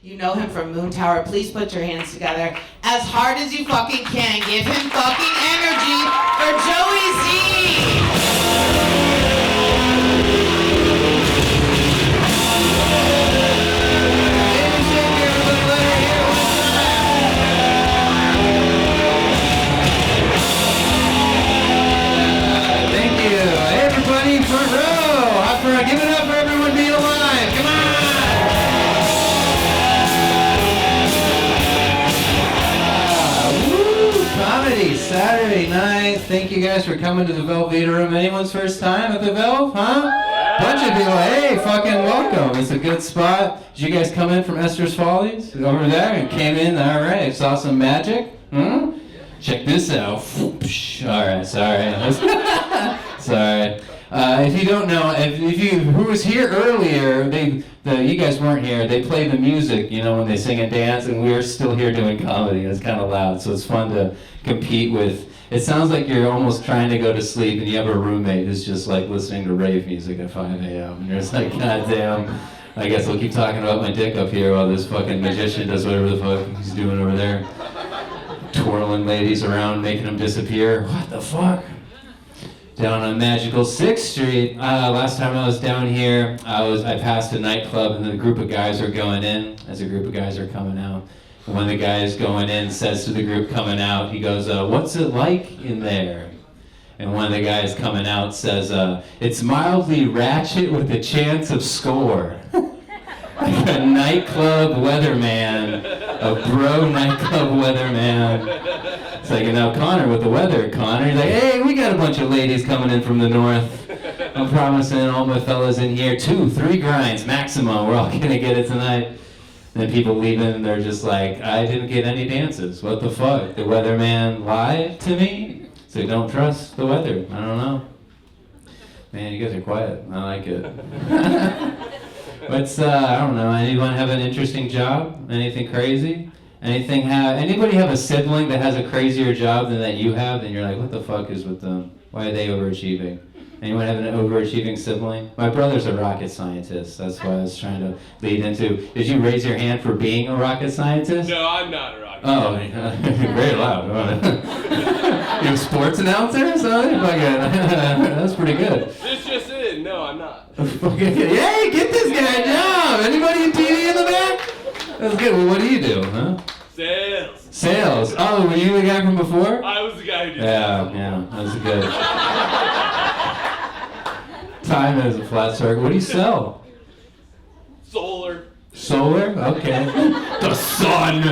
You know him from Moon Tower. Please put your hands together as hard as you fucking can. Give him fucking energy for Joey Z. Give it up for everyone being alive. Come on! Woo! Comedy Saturday night. Thank you guys for coming to the Velveteeta room. Anyone's first time at the Velv? Huh? Bunch of people. Hey, fucking welcome. It's a good spot. Did you guys come in from Esther's Follies over there and came in? All right. Saw some magic? Check this out. All right. Sorry. Sorry. If you don't know, who was here earlier, you guys weren't here. They play the music, when they sing and dance, and we're still here doing comedy. It's kind of loud, so it's fun to compete with. It sounds like you're almost trying to go to sleep, and you have a roommate who's just like listening to rave music at 5 a.m. And you're just like, God damn, I guess I'll keep talking about my dick up here while this fucking magician does whatever the fuck he's doing over there, twirling ladies around, making them disappear. What the fuck? Down on magical 6th Street. Last time I was down here, I passed a nightclub and a group of guys are going in as a group of guys are coming out. And when the guy is going in says to the group coming out, he goes, what's it like in there? And one of the guys coming out says, it's mildly ratchet with a chance of score. Like a nightclub weatherman, a bro nightclub weatherman. It's like, now Connor with the weather, Connor. He's like, hey, we got a bunch of ladies coming in from the north. I'm promising all my fellas in here 2, 3 grinds maximum. We're all gonna get it tonight. And then people leaving and they're just like, I didn't get any dances. What the fuck? The weatherman lied to me? So don't trust the weather. I don't know. Man, you guys are quiet. I like it. I don't know, anyone have an interesting job? Anything crazy? Anybody have a sibling that has a crazier job than that you have? And you're like, what the fuck is with them? Why are they overachieving? Anyone have an overachieving sibling? My brother's a rocket scientist. That's what I was trying to lead into. Did you raise your hand for being a rocket scientist? No, I'm not a rocket scientist. Oh, very loud. You're a sports announcer or something? That's pretty good. This just in. No, I'm not. Yay, get this guy a job. Anybody in TV in the back? That's good. Well, what do you do, huh? Sales. Sales. Oh, were you the guy from before? I was the guy who did Yeah, that was good. Time is a flat circle. What do you sell? Solar. Solar? Okay. The sun.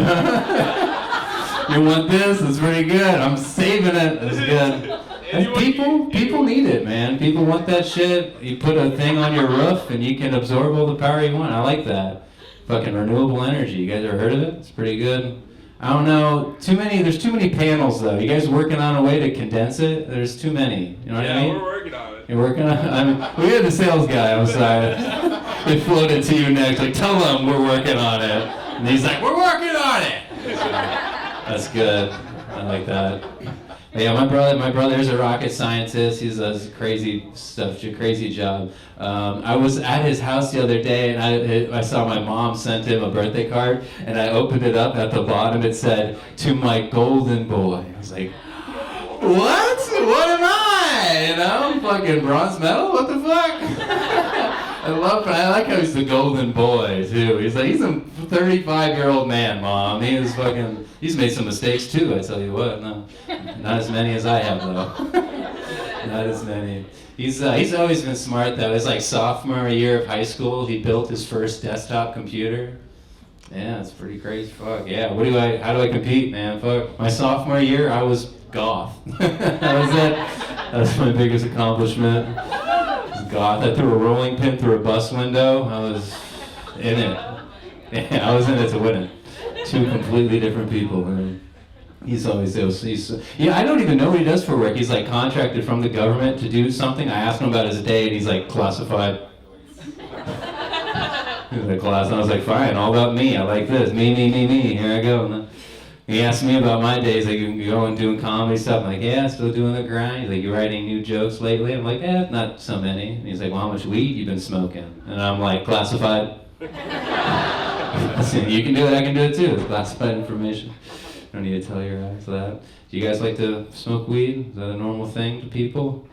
You want this? It's pretty good. I'm saving it. That's good. And people need it, man. People want that shit. You put a thing on your roof and you can absorb all the power you want. I like that. Fucking renewable energy. You guys ever heard of it? It's pretty good. I don't know. There's too many panels though. You guys working on a way to condense it? There's too many. You know what I mean? Yeah, we're working on it. You're working on it? We had the sales guy. I'm sorry. They floated to you next. Like, tell them we're working on it. And he's like, we're working on it. That's good. I like that. But yeah, my brother's a rocket scientist. He does crazy stuff, crazy job. I was at his house the other day, and I saw my mom sent him a birthday card, and I opened it up. At the bottom, it said, "To my golden boy." I was like, "What? What am I? Fucking bronze medal? What the fuck?" I like how he's the golden boy too. He's a 35-year-old man, Mom. He's made some mistakes too, I tell you what. No, not as many as I have though. Not as many. He's always been smart though. His sophomore year of high school, he built his first desktop computer. Yeah, it's pretty crazy. Fuck yeah. How do I compete, man? Fuck. My sophomore year, I was goth. That was it. That was my biggest accomplishment. Goth. I threw a rolling pin through a bus window. I was in it. Yeah, I was in it to win it. 2 completely different people. He's always I don't even know what he does for work. He's contracted from the government to do something. I asked him about his day, and he's classified. He's class, and I was like, fine, all about me. I like this. Me. Here I go. And he asked me about my days, you going doing comedy stuff. I'm like, yeah, still doing the grind. He's like, you writing new jokes lately? I'm like, not so many. And he's like, well, how much weed you been smoking? And I'm like, classified. Listen, you can do it, I can do it too. It's classified information. Don't need to tell your eyes that. Do you guys like to smoke weed? Is that a normal thing to people?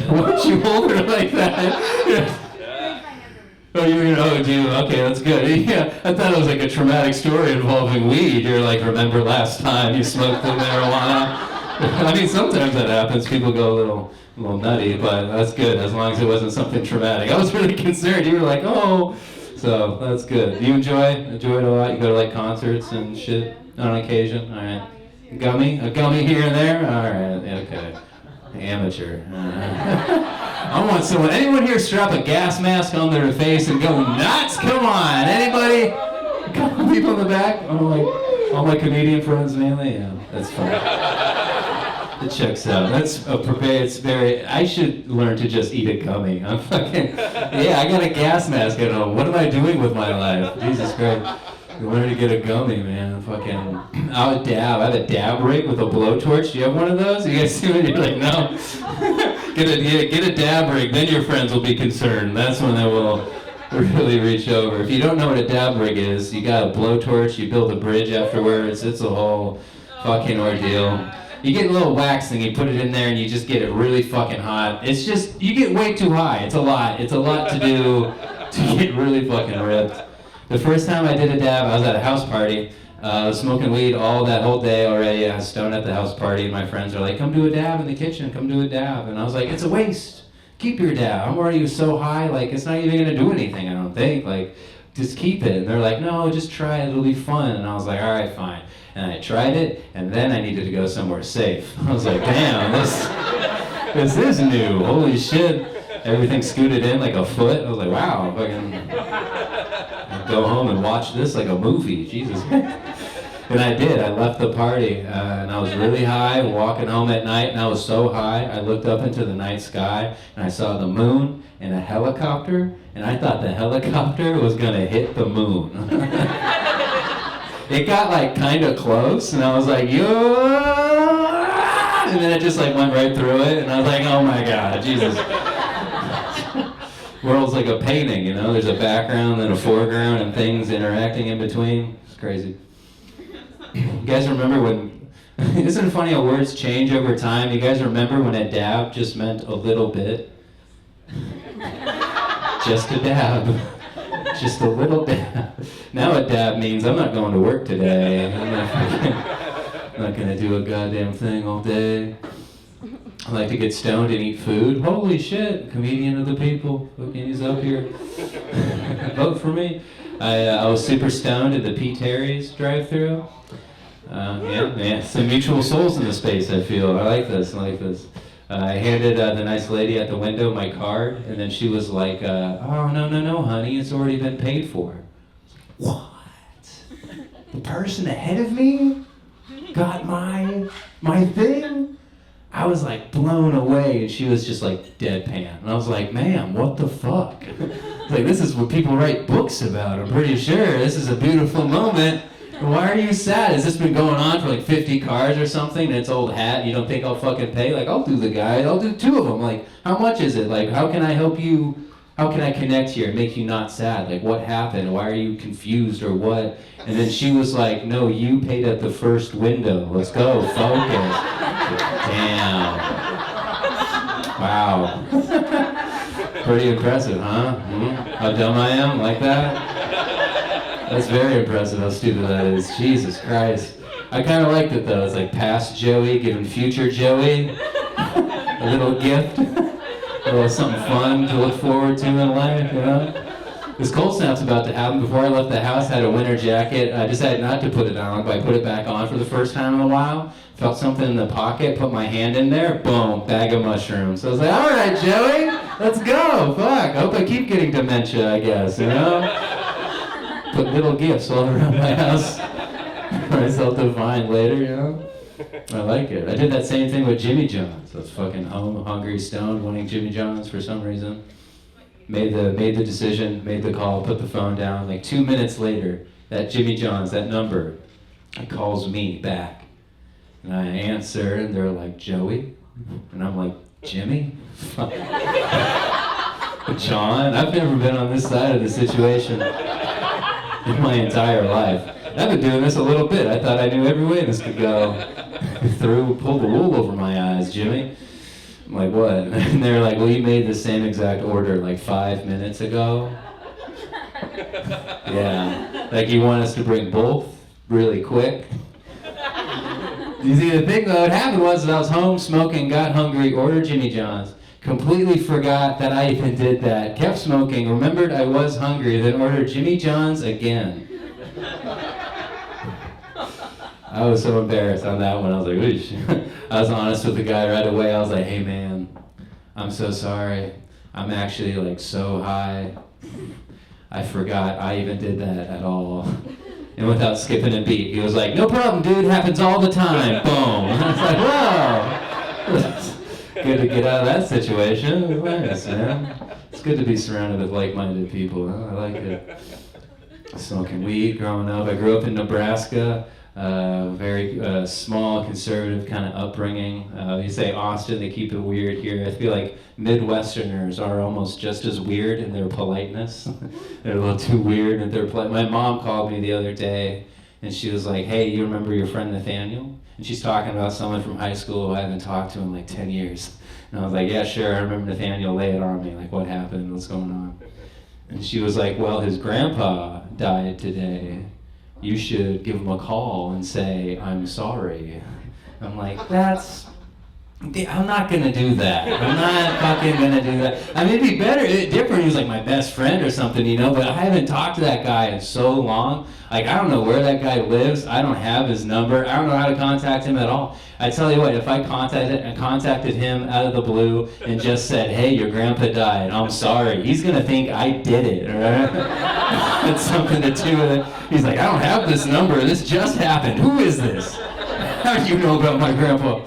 Why'd you hold her like that? Oh, do you? Okay, that's good. Yeah, I thought it was like a traumatic story involving weed. You're like, remember last time you smoked the marijuana? I mean, sometimes that happens. People go a little nutty, but that's good as long as it wasn't something traumatic. I was really concerned. You were like, oh, so that's good. Do you enjoy it a lot? You go to like concerts and shit on occasion? All right. A gummy here and there? All right, okay. Amateur. I want someone. Anyone here strap a gas mask on their face and go nuts? Come on, anybody? A couple people in the back. All my comedian friends mainly. Yeah, that's fine. It checks out. It's very. I should learn to just eat a gummy. I'm fucking. Yeah, I got a gas mask at home. What am I doing with my life? Jesus Christ. Learn to get a gummy, man. Fucking. I have a dab rig with a blowtorch. Do you have one of those? You guys see it? You're like, no. Get a dab rig. Then your friends will be concerned. That's when they will really reach over. If you don't know what a dab rig is, you got a blowtorch. You build a bridge afterwards. It's a whole fucking ordeal. You get a little wax thing. You put it in there, and you just get it really fucking hot. It's just you get way too high. It's a lot. It's a lot to do to get really fucking ripped. The first time I did a dab, I was at a house party. I was smoking weed all that whole day already. I was stoned at the house party, and my friends are like, come do a dab in the kitchen, come do a dab. And I was like, it's a waste. Keep your dab. I'm already so high, like, it's not even gonna do anything, I don't think. Like, just keep it. And they're like, no, just try it, it'll be fun. And I was like, all right, fine. And I tried it, and then I needed to go somewhere safe. I was like, damn, this is new. Holy shit. Everything scooted in like a foot. I was like, wow, fucking go home and watch this like a movie. Jesus. And I did. I left the party, and I was really high, walking home at night, and I was so high, I looked up into the night sky, and I saw the moon and a helicopter, and I thought the helicopter was gonna hit the moon. It got like kind of close, and I was like, yo, and then it just like went right through it, and I was like, oh my God, Jesus. World's like a painting, you know? There's a background and a foreground and things interacting in between. It's crazy. You guys remember when, isn't it funny how words change over time? You guys remember when a dab just meant a little bit? Just a dab. Just a little dab. Now a dab means I'm not going to work today. I'm not gonna do a goddamn thing all day. I like to get stoned and eat food. Holy shit, comedian of the people. Fucking he's up here. Vote for me. I was super stoned at the P. Terry's drive-thru. Yeah, some mutual souls in the space, I feel. I like this. I handed the nice lady at the window my card, and then she was like, oh, no, honey, it's already been paid for. What? The person ahead of me got my thing? I was like blown away, and she was just like deadpan. And I was like, ma'am, what the fuck? Like, this is what people write books about. I'm pretty sure this is a beautiful moment. Why are you sad? Has this been going on for like 50 cars or something? And it's old hat, you don't think I'll fucking pay? Like, I'll do the guy, I'll do 2 of them. Like, how much is it? Like, how can I help you? How can I connect here and make you not sad? Like, what happened? Why are you confused or what? And then she was like, no, you paid at the first window. Let's go, focus. Damn. Wow. Pretty impressive, huh? How dumb I am? Like that? That's very impressive how stupid that is. Jesus Christ. I kind of liked it though. It's like past Joey giving future Joey a little gift. A little something fun to look forward to in life, you know? This cold snap's about to happen. Before I left the house, I had a winter jacket. I decided not to put it on, but I put it back on for the first time in a while. Felt something in the pocket, put my hand in there, boom, bag of mushrooms. So I was like, all right, Joey, let's go. Fuck, I hope I keep getting dementia, I guess, you know? Put little gifts all around my house for myself to find later, you know? I like it. I did that same thing with Jimmy John's. I was fucking home, hungry, stoned, wanting Jimmy John's for some reason. Made the decision, made the call, put the phone down. Like 2 minutes later, that Jimmy John's, that number, it calls me back. And I answer, and they're like, Joey? And I'm like, Jimmy? John? I've never been on this side of the situation. in my entire life. I've been doing this a little bit. I thought I knew every way this could go. Pulled the wool over my eyes, Jimmy. I'm like, what? And they're like, well, you made the same exact order like 5 minutes ago. Yeah. Like you want us to bring both really quick. You see, the thing though, what happened was that I was home smoking, got hungry, ordered Jimmy John's, completely forgot that I even did that, kept smoking, remembered I was hungry, then ordered Jimmy John's again. I was so embarrassed on that one. I was like, whoosh. I was honest with the guy right away. I was like, hey man, I'm so sorry. I'm actually like so high. I forgot I even did that at all. And without skipping a beat, he was like, no problem, dude, happens all the time. Boom. I was like, whoa. Good to get out of that situation. Nice, man. It's good to be surrounded with like-minded people. Huh? I like it. Smoking weed growing up. I grew up in Nebraska. Very small, conservative kind of upbringing. You say Austin, they keep it weird here. I feel like Midwesterners are almost just as weird in their politeness. They're a little too weird in their politeness. My mom called me the other day, and she was like, hey, you remember your friend Nathaniel? And she's talking about someone from high school who I haven't talked to in like 10 years. And I was like, yeah, sure, I remember Nathaniel. Lay it on me. Like, what happened? What's going on? And she was like, well, his grandpa died today. You should give him a call and say, I'm sorry. I'm like, I'm not gonna do that. I'm not fucking gonna do that. I mean, it'd be better, different, he was like my best friend or something, you know, but I haven't talked to that guy in so long. Like, I don't know where that guy lives. I don't have his number. I don't know how to contact him at all. I tell you what, if I contacted him out of the blue and just said, hey, your grandpa died, I'm sorry, he's gonna think I did it, right? It's something to do with it. He's like, I don't have this number, this just happened. Who is this? How do you know about my grandpa?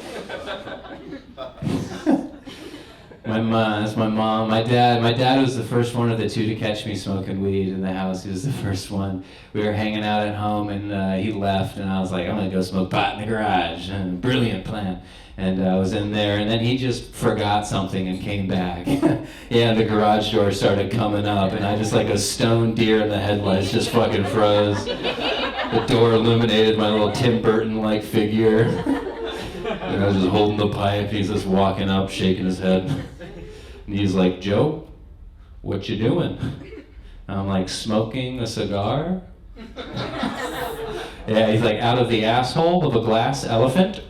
That's my mom. My dad was the first one of the two to catch me smoking weed in the house. He was the first one. We were hanging out at home, and he left, and I was like, I'm gonna go smoke pot in the garage. And brilliant plan. And I was in there, and then he just forgot something and came back. Yeah, the garage door started coming up, and I just like a stone deer in the headlights just fucking froze. The door illuminated my little Tim Burton-like figure. And I was just holding the pipe. He's just walking up, shaking his head. And he's like, Joe, what you doing? And I'm like, smoking a cigar? Yeah, he's like, out of the asshole of a glass elephant?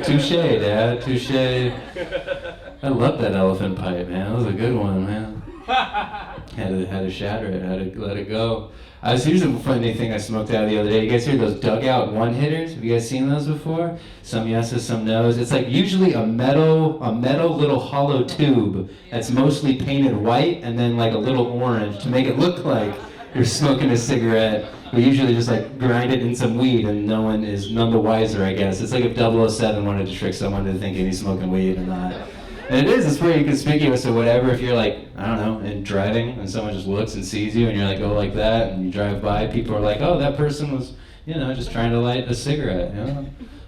Touche, Dad, touche. I love that elephant pipe, man. That was a good one, man. Had to shatter it, had to let it go. Here's a funny thing I smoked out the other day. You guys hear those dugout one-hitters? Have you guys seen those before? Some yeses, some nos. It's like usually a metal little hollow tube that's mostly painted white and then like a little orange to make it look like you're smoking a cigarette. We usually just like grind it in some weed and no one is none the wiser, I guess. It's like if 007 wanted to trick someone into thinking he's smoking weed and not. And it's pretty conspicuous or whatever if you're like, I don't know, and driving and someone just looks and sees you and you're like, oh, like that, and you drive by, people are like, oh, that person was, just trying to light a cigarette,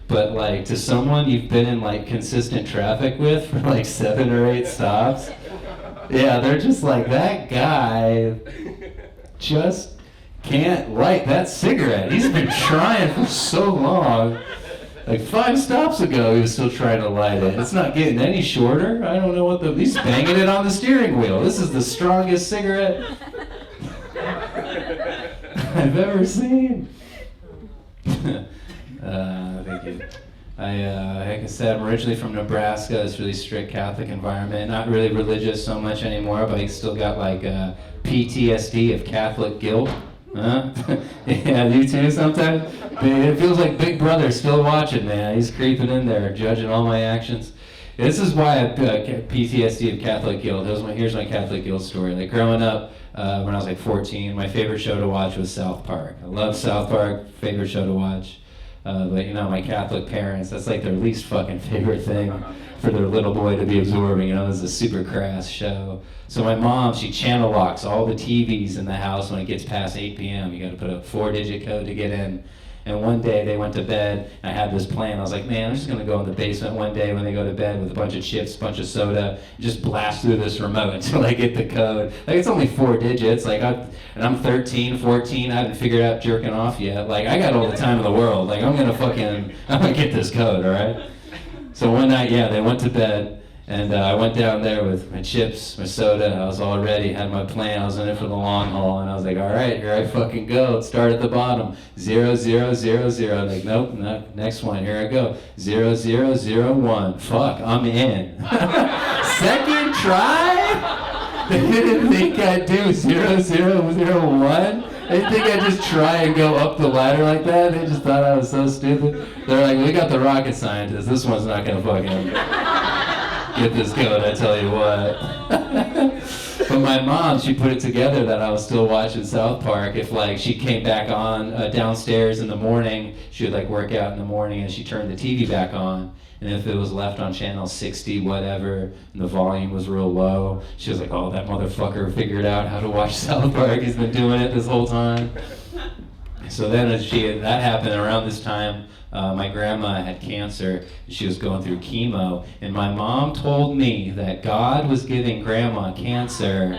But like to someone you've been in like consistent traffic with for like 7 or 8 stops, yeah, they're just like, that guy just can't light that cigarette. He's been trying for so long. Like 5 stops ago, he was still trying to light it. It's not getting any shorter. I don't know he's banging it on the steering wheel. This is the strongest cigarette I've ever seen. Thank you. Like I said, I'm originally from Nebraska. It's a really strict Catholic environment. Not really religious so much anymore, but I still got like PTSD of Catholic guilt. Huh? Yeah, you too sometimes? It feels like Big Brother's still watching, man. He's creeping in there, judging all my actions. This is why I have PTSD of Catholic guilt. Here's my Catholic guilt story. Like growing up, when I was like 14, my favorite show to watch was South Park. I love South Park, favorite show to watch. But my Catholic parents, that's like their least fucking favorite thing for their little boy to be absorbing. It's a super crass show. So my mom, she channel locks all the TVs in the house when it gets past 8 p.m. You got to put a 4-digit code to get in. And one day they went to bed, and I had this plan. I was like, man, I'm just gonna go in the basement one day when they go to bed with a bunch of chips, a bunch of soda, and just blast through this remote until I get the code. Like, it's only 4 digits. Like, and I'm 13, 14. I haven't figured out jerking off yet. Like, I got all the time in the world. Like, I'm gonna get this code, all right? So one night, yeah, they went to bed. And I went down there with my chips, my soda. I was all ready, had my plan. I was in it for the long haul, and I was like, all right, here I fucking go. Let's start at the bottom. 0, 0, 0, 0. Like, nope, no, next one. Here I go. 0, 0, 0, 1. Fuck, I'm in. Second try? They didn't think I'd do 0, 0, 0, 1. They didn't think I'd just try and go up the ladder like that. They just thought I was so stupid. They're like, we got the rocket scientist. This one's not gonna fucking get this code, I tell you what. But my mom, she put it together that I was still watching South Park. If like she came back on downstairs in the morning, she would like work out in the morning and she turned the TV back on. And if it was left on channel 60, whatever, and the volume was real low, she was like, oh, that motherfucker figured out how to watch South Park. He's been doing it this whole time. So then that happened around this time. My grandma had cancer, and she was going through chemo, and my mom told me that God was giving grandma cancer.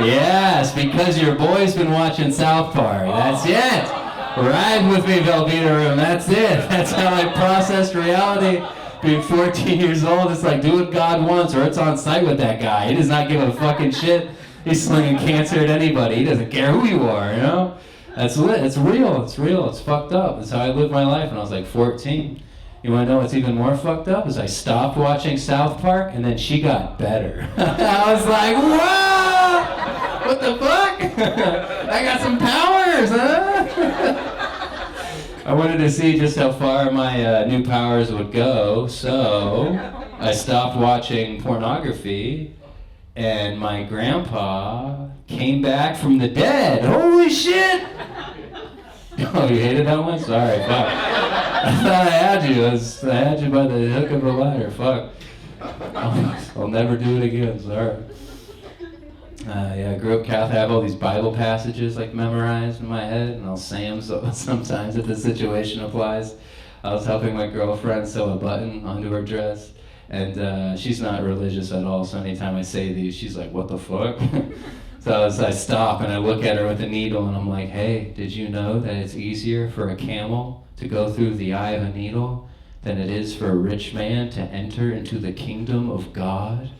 Yes, because your boy's been watching South Park. That's it. Ride with me, Velveeta Room. That's it. That's how I processed reality. Being 14 years old, it's like, do what God wants, or it's on site with that guy. He does not give a fucking shit. He's slinging cancer at anybody. He doesn't care who you are, you know? That's lit. It's real. It's real. It's fucked up. That's how I lived my life when I was like 14. You want to know what's even more fucked up? Is I stopped watching South Park, and then she got better. I was like, whoa! What the fuck? I got some powers, huh? I wanted to see just how far my new powers would go, so I stopped watching pornography, and my grandpa came back from the dead. Holy shit! Oh, you hated that one? Sorry, fuck. I thought I had you. I had you by the hook of the ladder. Fuck. I'll never do it again. Sorry. Yeah, I grew up Catholic. I have all these Bible passages like memorized in my head, and I'll say them sometimes if the situation applies. I was helping my girlfriend sew a button onto her dress, and she's not religious at all, so anytime I say these, she's like, what the fuck? So I stop and I look at her with a needle and I'm like, hey, did you know that it's easier for a camel to go through the eye of a needle than it is for a rich man to enter into the kingdom of God?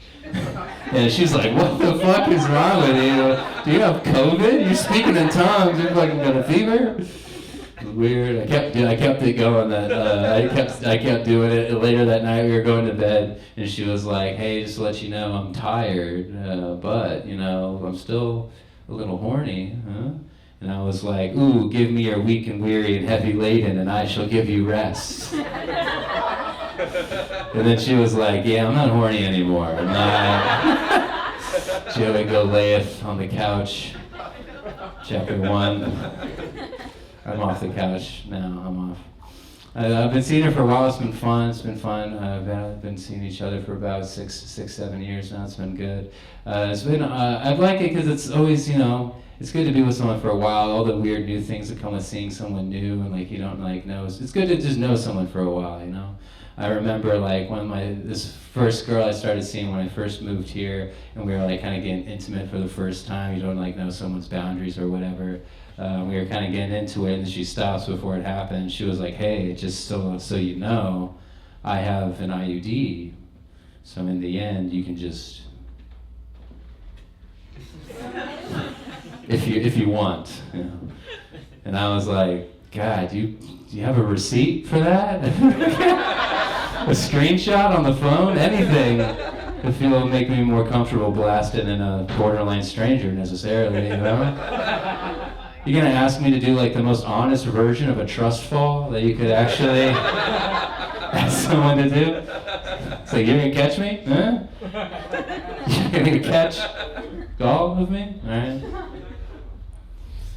And she's like, what the fuck is wrong with you? Do you have COVID? You're speaking in tongues. You're fucking got a fever? It was weird. I kept it going. I kept doing it. Later that night, we were going to bed, and she was like, "Hey, just to let you know, I'm tired, but you know, I'm still a little horny, huh?" And I was like, "Ooh, give me your weak and weary and heavy laden, and I shall give you rest." And then she was like, "Yeah, I'm not horny anymore." And Joey go layeth on the couch. Chapter 1. I'm off the couch now. I'm off. I've been seeing her for a while. It's been fun. It's been fun. I've been seeing each other for about 7 years now. It's been good. It's been. I like it because it's always, you know, it's good to be with someone for a while. All the weird new things that come with seeing someone new and like you don't like know. It's good to just know someone for a while, you know. I remember like this first girl I started seeing when I first moved here, and we were like kind of getting intimate for the first time. You don't like know someone's boundaries or whatever. We were kind of getting into it, and she stops before it happened. She was like, "Hey, just so you know, I have an IUD. So in the end, you can just, if you want." You know? And I was like, "God, do you have a receipt for that? A screenshot on the phone? Anything if it'll make me more comfortable blasting in a borderline stranger necessarily, you know?" You're gonna ask me to do like the most honest version of a trust fall that you could actually ask someone to do? It's like, you're gonna catch me? Huh? You're gonna catch golf with me? Alright.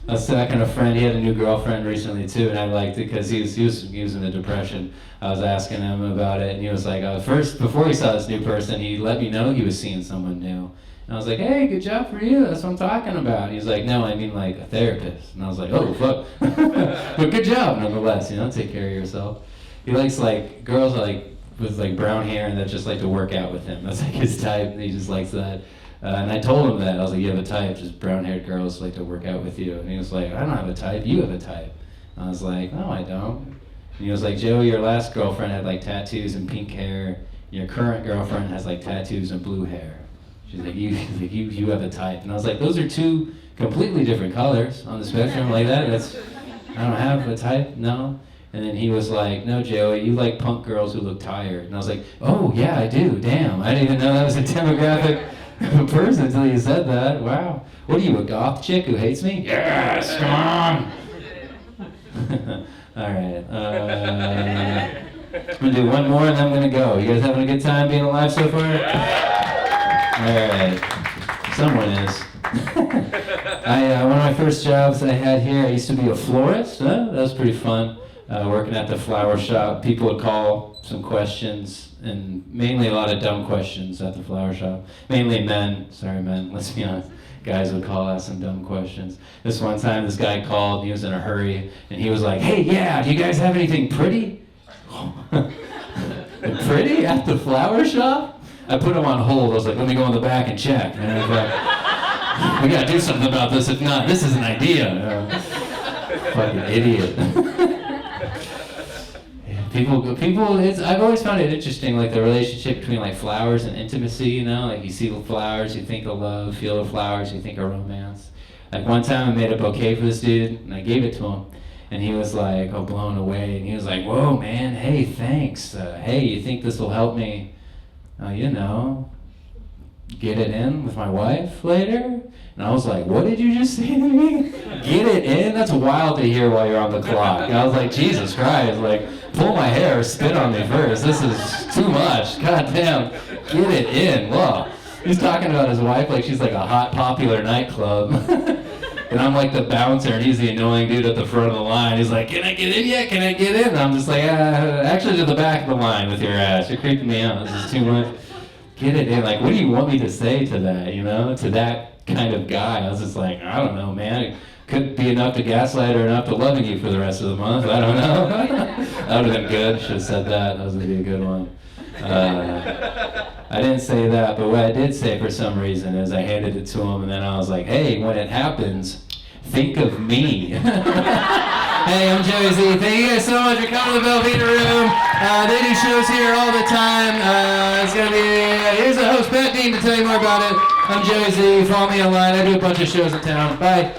I was talking to a friend, he had a new girlfriend recently too, and I liked it because he was in a depression. I was asking him about it, and he was like, first, before he saw this new person, he let me know he was seeing someone new. And I was like, hey, good job for you. That's what I'm talking about. And he's like, no, I mean like a therapist. And I was like, oh, fuck. But good job, nonetheless. Take care of yourself. He likes like girls like with like brown hair and that just like to work out with him. That's like his type. And he just likes that. And I told him that. I was like, you have a type, just brown-haired girls like to work out with you. And he was like, I don't have a type. You have a type. And I was like, no, I don't. And he was like, Joey, your last girlfriend had like tattoos and pink hair. Your current girlfriend has like tattoos and blue hair. She's like, you have a type. And I was like, those are two completely different colors on the spectrum like that. I don't have a type, no. And then he was like, no, Joey, you like punk girls who look tired. And I was like, oh, yeah, I do. Damn, I didn't even know that was a demographic person until you said that. Wow. What are you, a goth chick who hates me? Yes, come on. All right. I'm going to do one more and then I'm going to go. You guys having a good time being alive so far? All right. Someone is. One of my first jobs I had here, I used to be a florist. That was pretty fun. Working at the flower shop, people would call some questions, and mainly a lot of dumb questions at the flower shop. Mainly men. Sorry, men. Let's be honest. Guys would call out some dumb questions. This one time, this guy called. He was in a hurry, and he was like, "Hey, yeah, do you guys have anything pretty?" Pretty at the flower shop? I put him on hold. I was like, "Let me go in the back and check." And I was like, "We gotta do something about this. If not, this is an idea." Fucking idiot. I've always found it interesting, like the relationship between like flowers and intimacy, like you see the flowers, you think of love, feel the flowers, you think of romance. Like one time I made a bouquet for this dude, and I gave it to him, and he was like, blown away, and he was like, whoa, man, hey, thanks. Hey, you think this will help me, get it in with my wife later? And I was like, what did you just say to me? Get it in? That's wild to hear while you're on the clock. And I was like, Jesus Christ, like, pull my hair, spit on me first. This is too much. God damn, get it in. Whoa. He's talking about his wife like she's like a hot, popular nightclub. And I'm like the bouncer, and he's the annoying dude at the front of the line. He's like, can I get in yet? Can I get in? And I'm just like, actually to the back of the line with your ass. You're creeping me out. This is too much. Get it in. Like, what do you want me to say to that, to that kind of guy? I was just like, I don't know, man. It could be enough to gaslight her enough to loving you for the rest of the month. I don't know. That would have been good. Should have said that. That was going to be a good one. I didn't say that, but what I did say for some reason is I handed it to him, and then I was like, hey, when it happens, think of me. Hey, I'm Joey Z. Thank you guys so much for coming to the Velveteeta Room. They do shows here all the time. It's going to be, here's the host, Pat Dean, to tell you more about it. I'm Joey Z. Follow me online. I do a bunch of shows in town. Bye.